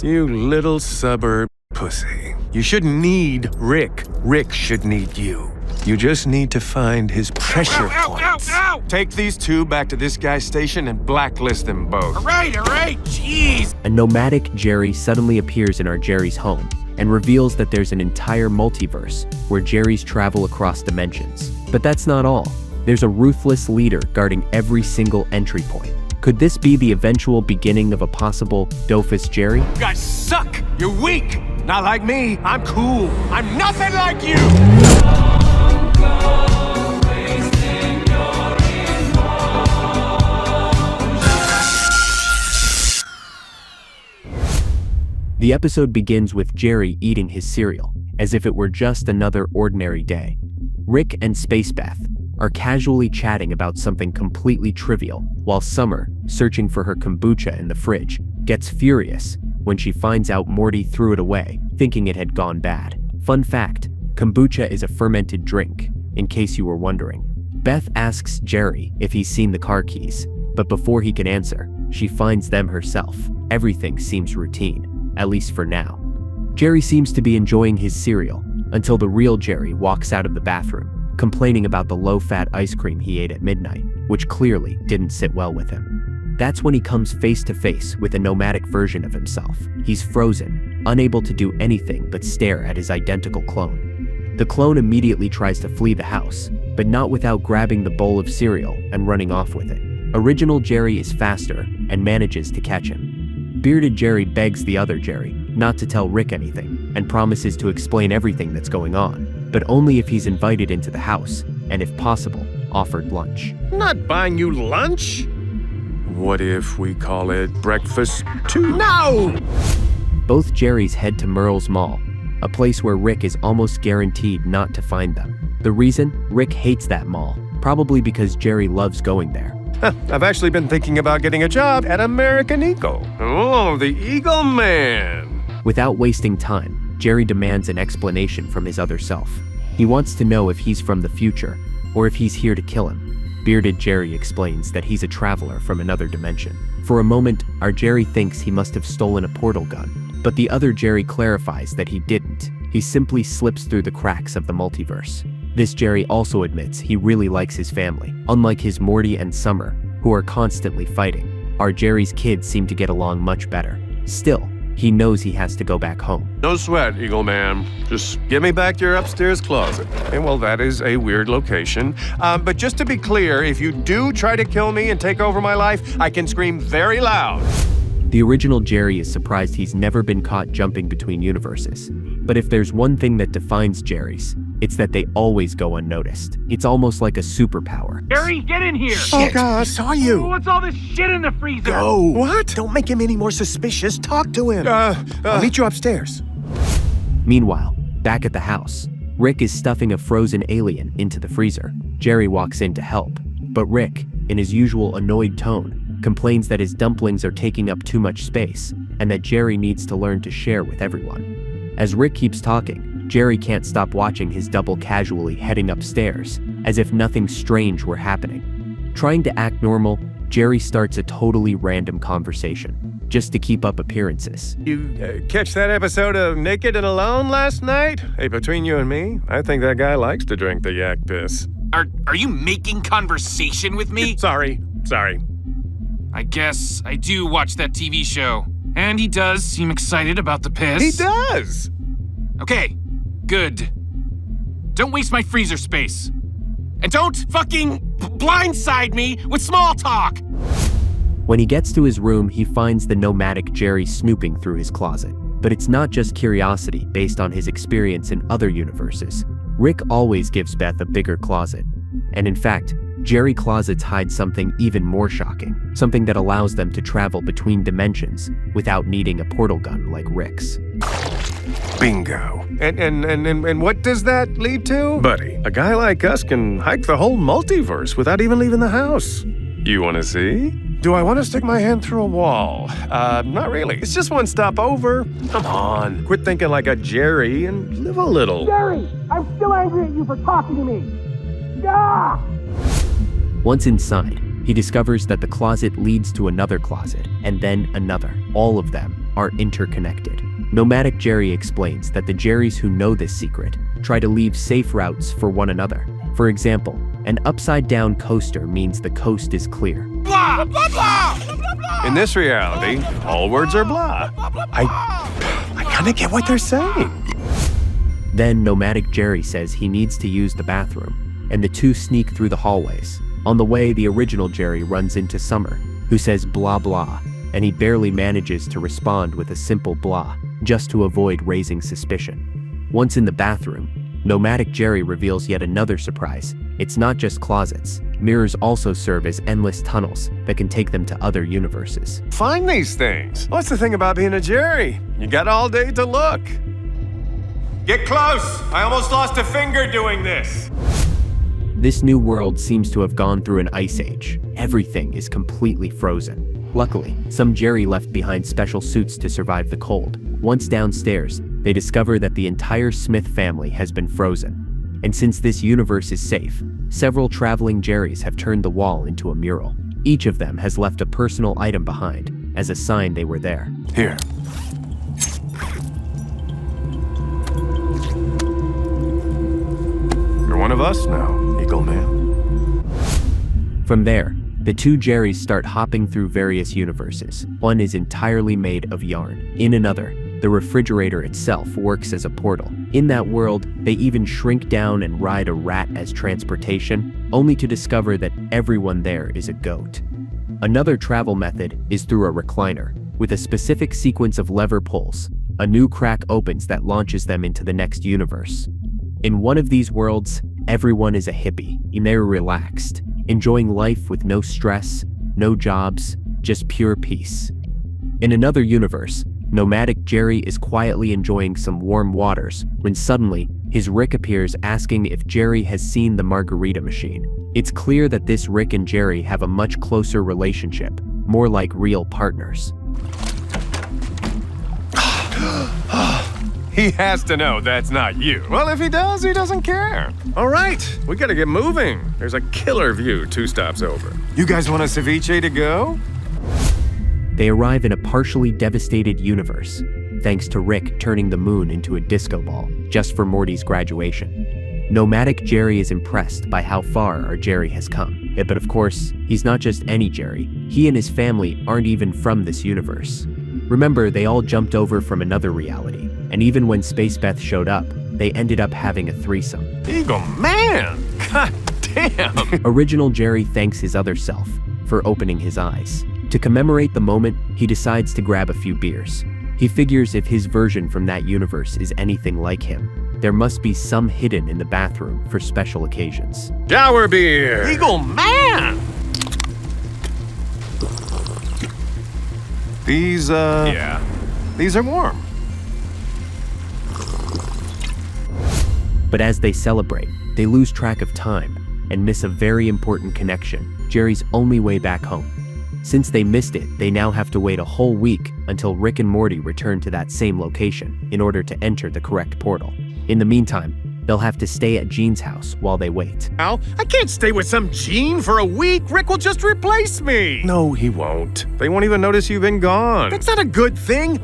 You little suburb pussy. You shouldn't need Rick. Rick should need you. You just need to find his pressure points. Ow! Take these two back to this guy's station and blacklist them both. All right, jeez! A nomadic Jerry suddenly appears in our Jerry's home and reveals that there's an entire multiverse where Jerry's travel across dimensions. But that's not all. There's a ruthless leader guarding every single entry point. Could this be the eventual beginning of a possible Dofus Jerry? You guys suck! You're weak! Not like me. I'm cool. I'm nothing like you! The episode begins with Jerry eating his cereal, as if it were just another ordinary day. Rick and Space Beth are casually chatting about something completely trivial, while Summer, searching for her kombucha in the fridge, gets furious when she finds out Morty threw it away, thinking it had gone bad. Fun fact, kombucha is a fermented drink, in case you were wondering. Beth asks Jerry if he's seen the car keys, but before he can answer, she finds them herself. Everything seems routine, at least for now. Jerry seems to be enjoying his cereal, until the real Jerry walks out of the bathroom, complaining about the low-fat ice cream he ate at midnight, which clearly didn't sit well with him. That's when he comes face to face with a nomadic version of himself. He's frozen, unable to do anything but stare at his identical clone. The clone immediately tries to flee the house, but not without grabbing the bowl of cereal and running off with it. Original Jerry is faster and manages to catch him. Bearded Jerry begs the other Jerry not to tell Rick anything and promises to explain everything that's going on, but only if he's invited into the house and, if possible, offered lunch. Not buying you lunch? What if we call it breakfast too? No! Both Jerrys head to Merle's Mall, a place where Rick is almost guaranteed not to find them. The reason? Rick hates that mall, probably because Jerry loves going there. I've actually been thinking about getting a job at American Eagle. Oh, the Eagle Man. Without wasting time, Jerry demands an explanation from his other self. He wants to know if he's from the future, or if he's here to kill him. Bearded Jerry explains that he's a traveler from another dimension. For a moment, our Jerry thinks he must have stolen a portal gun, but the other Jerry clarifies that he didn't. He simply slips through the cracks of the multiverse. This Jerry also admits he really likes his family, unlike his Morty and Summer, who are constantly fighting. Our Jerry's kids seem to get along much better. Still, he knows he has to go back home. No sweat, Eagle Man. Just give me back your upstairs closet. And well, that is a weird location. But just to be clear, if you do try to kill me and take over my life, I can scream very loud. The original Jerry is surprised he's never been caught jumping between universes. But if there's one thing that defines Jerry's, it's that they always go unnoticed. It's almost like a superpower. Jerry, get in here! Oh, God, I saw you. What's all this shit in the freezer? Go. What? Don't make him any more suspicious. Talk to him. I'll meet you upstairs. Meanwhile, back at the house, Rick is stuffing a frozen alien into the freezer. Jerry walks in to help, but Rick, in his usual annoyed tone, complains that his dumplings are taking up too much space and that Jerry needs to learn to share with everyone. As Rick keeps talking, Jerry can't stop watching his double casually heading upstairs, as if nothing strange were happening. Trying to act normal, Jerry starts a totally random conversation, just to keep up appearances. You catch that episode of Naked and Alone last night? Hey, between you and me, I think that guy likes to drink the yak piss. Are you making conversation with me? Sorry. I guess I do watch that TV show. And he does seem excited about the piss. He does! Okay, good. Don't waste my freezer space. And don't fucking blindside me with small talk! When he gets to his room, he finds the nomadic Jerry snooping through his closet. But it's not just curiosity based on his experience in other universes. Rick always gives Beth a bigger closet. And in fact, Jerry closets hide something even more shocking, something that allows them to travel between dimensions without needing a portal gun like Rick's. Bingo. And what does that lead to? Buddy, a guy like us can hike the whole multiverse without even leaving the house. You want to see? Do I want to stick my hand through a wall? Not really. It's just one stop over. Come on. Quit thinking like a Jerry and live a little. Jerry, I'm still angry at you for talking to me. Ah! Once inside, he discovers that the closet leads to another closet, and then another, all of them are interconnected. Nomadic Jerry explains that the Jerrys who know this secret try to leave safe routes for one another. For example, an upside-down coaster means the coast is clear. Blah, blah, blah, blah, blah, blah. In this reality, all words are blah. I kinda get what they're saying. Then Nomadic Jerry says he needs to use the bathroom, and the two sneak through the hallways. On the way, the original Jerry runs into Summer, who says blah blah, and he barely manages to respond with a simple blah, just to avoid raising suspicion. Once in the bathroom, Nomadic Jerry reveals yet another surprise. It's not just closets. Mirrors also serve as endless tunnels that can take them to other universes. Find these things. What's the thing about being a Jerry? You got all day to look. Get close! I almost lost a finger doing this. This new world seems to have gone through an ice age. Everything is completely frozen. Luckily, some Jerry left behind special suits to survive the cold. Once downstairs, they discover that the entire Smith family has been frozen. And since this universe is safe, several traveling Jerrys have turned the wall into a mural. Each of them has left a personal item behind as a sign they were there. Here. You're one of us now, Eagle Man. From there, the two Jerrys start hopping through various universes. One is entirely made of yarn. In another, the refrigerator itself works as a portal. In that world, they even shrink down and ride a rat as transportation, only to discover that everyone there is a goat. Another travel method is through a recliner. With a specific sequence of lever pulls, a new crack opens that launches them into the next universe. In one of these worlds, everyone is a hippie, and they're relaxed, enjoying life with no stress, no jobs, just pure peace. In another universe, Nomadic Jerry is quietly enjoying some warm waters when suddenly his Rick appears asking if Jerry has seen the margarita machine. It's clear that this Rick and Jerry have a much closer relationship, more like real partners. He has to know that's not you. Well, if he does, he doesn't care. All right, we gotta get moving. There's a killer view 2 stops over. You guys want a ceviche to go? They arrive in a partially devastated universe, thanks to Rick turning the moon into a disco ball just for Morty's graduation. Nomadic Jerry is impressed by how far our Jerry has come. But of course, he's not just any Jerry. He and his family aren't even from this universe. Remember, they all jumped over from another reality, and even when Space Beth showed up, they ended up having a threesome. Eagle Man! God damn! Original Jerry thanks his other self for opening his eyes. To commemorate the moment, he decides to grab a few beers. He figures if his version from that universe is anything like him, there must be some hidden in the bathroom for special occasions. Shower beer! Eagle Man! These are warm. But as they celebrate, they lose track of time and miss a very important connection, Jerry's only way back home. Since they missed it, they now have to wait a whole week until Rick and Morty return to that same location in order to enter the correct portal. In the meantime, they'll have to stay at Gene's house while they wait. Al, I can't stay with some Gene for a week. Rick will just replace me. No, he won't. They won't even notice you've been gone. That's not a good thing.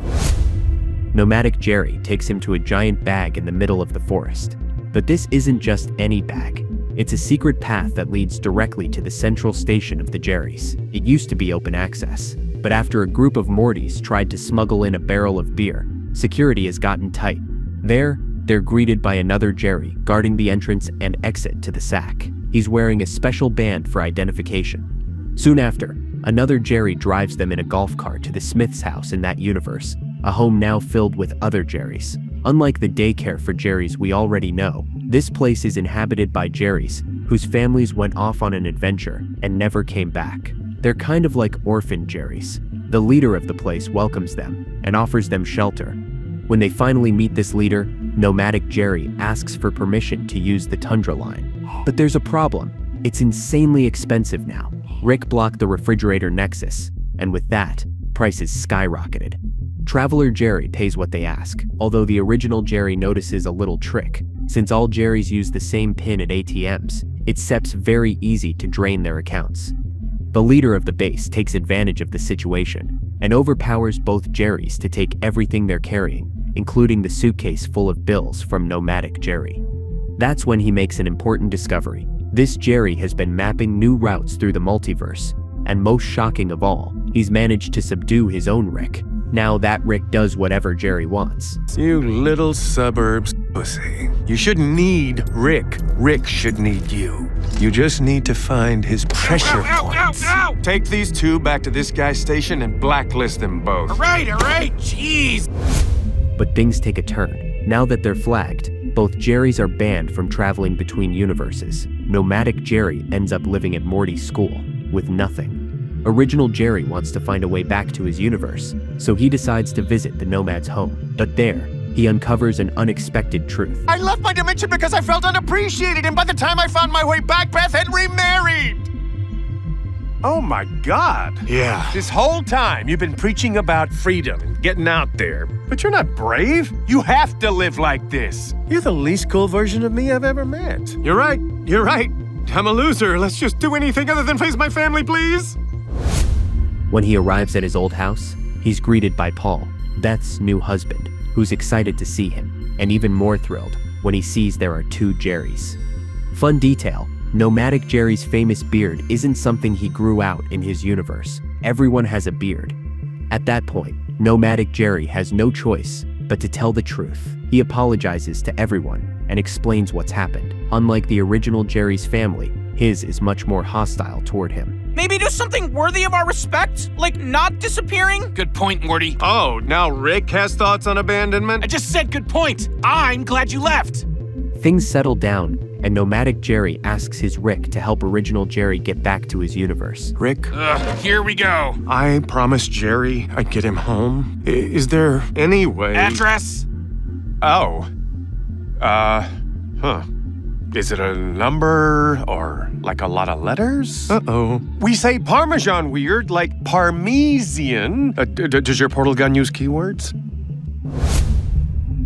Nomadic Jerry takes him to a giant bag in the middle of the forest. But this isn't just any bag. It's a secret path that leads directly to the central station of the Jerrys. It used to be open access, but after a group of Mortys tried to smuggle in a barrel of beer, security has gotten tight. There, they're greeted by another Jerry guarding the entrance and exit to the sack. He's wearing a special band for identification. Soon after, another Jerry drives them in a golf cart to the Smith's house in that universe, a home now filled with other Jerrys. Unlike the daycare for Jerrys we already know, this place is inhabited by Jerrys whose families went off on an adventure and never came back. They're kind of like orphan Jerrys. The leader of the place welcomes them and offers them shelter. When they finally meet this leader, Nomadic Jerry asks for permission to use the Tundra line. But there's a problem. It's insanely expensive now. Rick blocked the refrigerator nexus, and with that, prices skyrocketed. Traveler Jerry pays what they ask, although the original Jerry notices a little trick. Since all Jerrys use the same PIN at ATMs, it's very easy to drain their accounts. The leader of the base takes advantage of the situation and overpowers both Jerrys to take everything they're carrying, including the suitcase full of bills from Nomadic Jerry. That's when he makes an important discovery. This Jerry has been mapping new routes through the multiverse, and most shocking of all, he's managed to subdue his own Rick. Now that Rick does whatever Jerry wants. You little suburbs pussy. You shouldn't need Rick. Rick should need you. You just need to find his pressure points. Ow! Take these two back to this guy's station and blacklist them both. All right, jeez. But things take a turn. Now that they're flagged, both Jerrys are banned from traveling between universes. Nomadic Jerry ends up living at Morty's school with nothing. Original Jerry wants to find a way back to his universe, so he decides to visit the Nomad's home. But there, he uncovers an unexpected truth. I left my dimension because I felt unappreciated, and by the time I found my way back, Beth had remarried! Oh my God. Yeah. This whole time, you've been preaching about freedom and getting out there. But you're not brave. You have to live like this. You're the least cool version of me I've ever met. You're right. I'm a loser. Let's just do anything other than face my family, please. When he arrives at his old house, he's greeted by Paul, Beth's new husband, who's excited to see him, and even more thrilled when he sees there are two Jerrys. Fun detail, Nomadic Jerry's famous beard isn't something he grew out in his universe. Everyone has a beard. At that point, Nomadic Jerry has no choice but to tell the truth. He apologizes to everyone and explains what's happened. Unlike the original Jerry's family, his is much more hostile toward him. Maybe do something worthy of our respect, like not disappearing? Good point, Morty. Oh, now Rick has thoughts on abandonment? I just said good point. I'm glad you left. Things settle down, and Nomadic Jerry asks his Rick to help Original Jerry get back to his universe. Rick, Here we go. I promised Jerry I'd get him home. Is there any way? Address? Oh. Is it a number or like a lot of letters? Uh-oh. We say Parmesan weird, like Parmesan. Does your portal gun use keywords?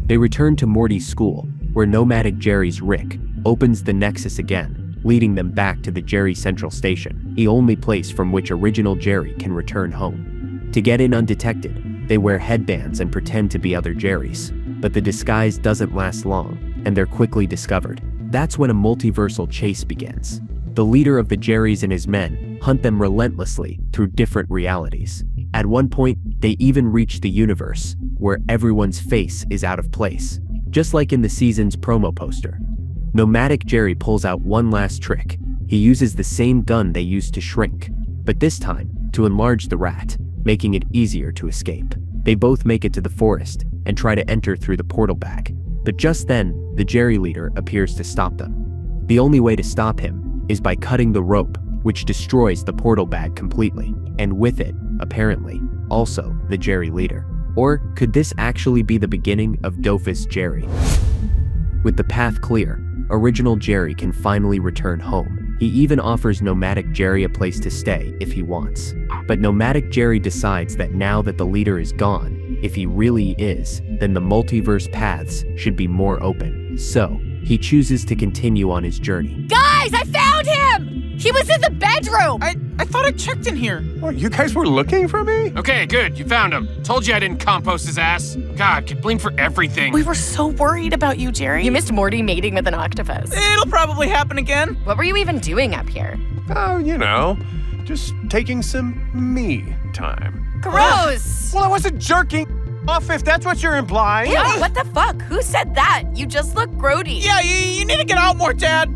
They return to Morty's school, where Nomadic Jerry's Rick opens the Nexus again, leading them back to the Jerry Central Station, the only place from which Original Jerry can return home. To get in undetected, they wear headbands and pretend to be other Jerrys. But the disguise doesn't last long, and they're quickly discovered. That's when a multiversal chase begins. The leader of the Jerrys and his men hunt them relentlessly through different realities. At one point, they even reach the universe where everyone's face is out of place, just like in the season's promo poster. Nomadic Jerry pulls out one last trick. He uses the same gun they used to shrink, but this time to enlarge the rat, making it easier to escape. They both make it to the forest and try to enter through the portal bag. But just then, the Jerry leader appears to stop them. The only way to stop him is by cutting the rope, which destroys the portal bag completely, and with it, apparently, also the Jerry leader. Or could this actually be the beginning of Dofus Jerry? With the path clear, Original Jerry can finally return home. He even offers Nomadic Jerry a place to stay if he wants. But Nomadic Jerry decides that now that the leader is gone, if he really is, then the multiverse paths should be more open. So, he chooses to continue on his journey. Guys, I found him! He was in the bedroom! I thought I checked in here. What, you guys were looking for me? Okay, good. You found him. Told you I didn't compost his ass. God, get blamed for everything. We were so worried about you, Jerry. You missed Morty mating with an octopus. It'll probably happen again. What were you even doing up here? Oh, you know, just taking some me time. Gross! Well, I wasn't jerking off if that's what you're implying. Ew, what the fuck? Who said that? You just look grody. Yeah, you need to get out more, Dad.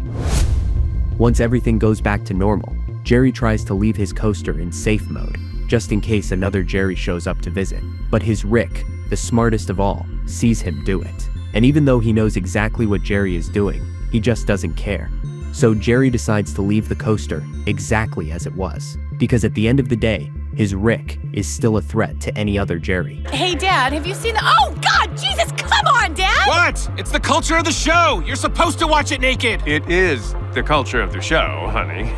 Once everything goes back to normal, Jerry tries to leave his coaster in safe mode, just in case another Jerry shows up to visit. But his Rick, the smartest of all, sees him do it. And even though he knows exactly what Jerry is doing, he just doesn't care. So Jerry decides to leave the coaster exactly as it was, because at the end of the day, his Rick is still a threat to any other Jerry. Hey, Dad, have you seen the— Oh, God, Jesus, come on, Dad! What? It's the culture of the show. You're supposed to watch it naked. It is the culture of the show, honey.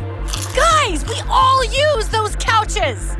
Guys, we all use those couches!